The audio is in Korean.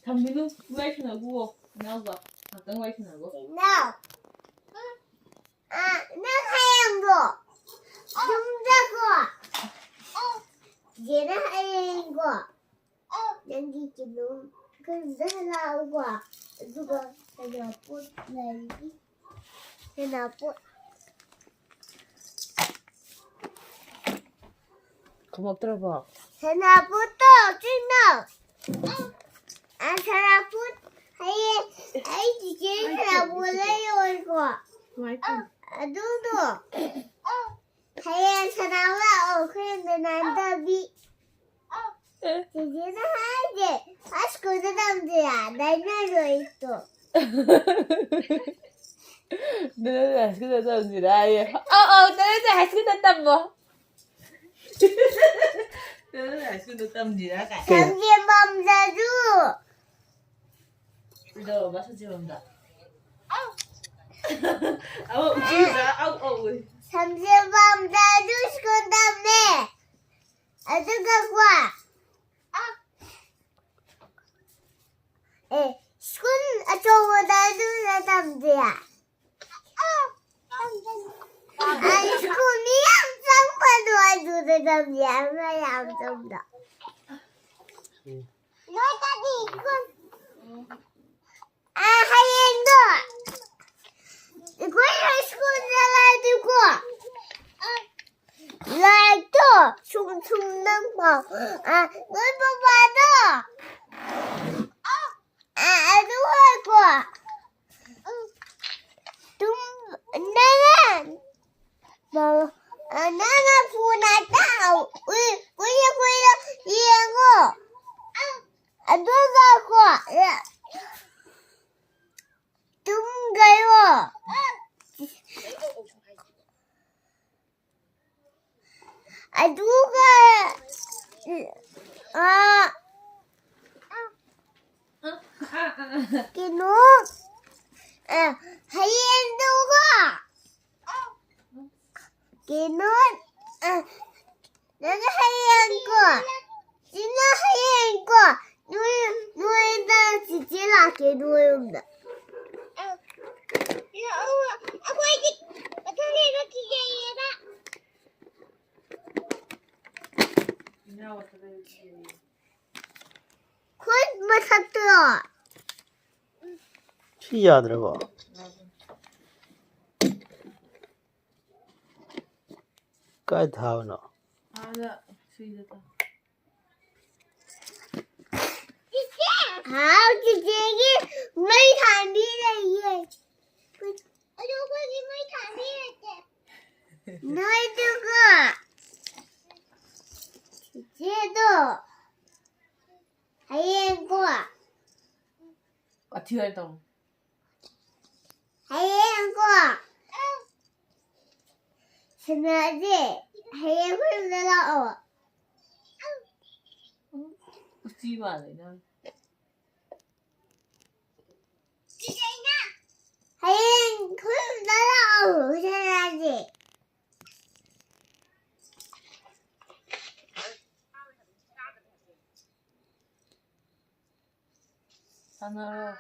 담비는 와이트나고 나가 어떤 와이트나고? No. 나 하얀 거. 좀 작아. 얘는 하얀 거. 여기 지금 근데 하나고 누가 하나 꽃 날기 하나 꽃 고막 들어봐. 하나 꽃도 찐다. 하나 꽃 하얘 지금 하나 몰라요 이거. 누구? 하얀 사람아 그런데 난다비. 지지는 하지. 아시고 남자야. 날려져 있어. 너는 아직도 남지라. 너는 아직도 남 뭐? 너는 아직도 남지라. 잠시만 자주. 너 마사지 온다. 아우 웃기다. 아우. 잠시만 자주 시간 다음에 아주가 와. 시간 저보다도 남자야. 아니 시간이 항상 봐도 아주 남자야. 말이 안 된다. 너까지 이건 하얀 거. 이거를 시간 날아두고 라이트 춤추는 거. 너도 봐도. 아주 하고. 나는 보나다. 우리 이거. 누가 둥가요. 누가 기노 하얀 누가 기노 나는 하얀 거 진짜 하얀 거 누에다 지지라 기노입니다. 콧물 샀어. 피야 들어봐. काय धाव ना 아나 수이다. 지지기 물 담비래 얘. 누구지 물 담비래. 너희 누구? 지지도 하얀 거. 뒤에 있다. 하얀 거. 신나지? 하얀 걸 내려와. 웃지 마, 나. 하얀 걸 내려와. 신나지? 하나.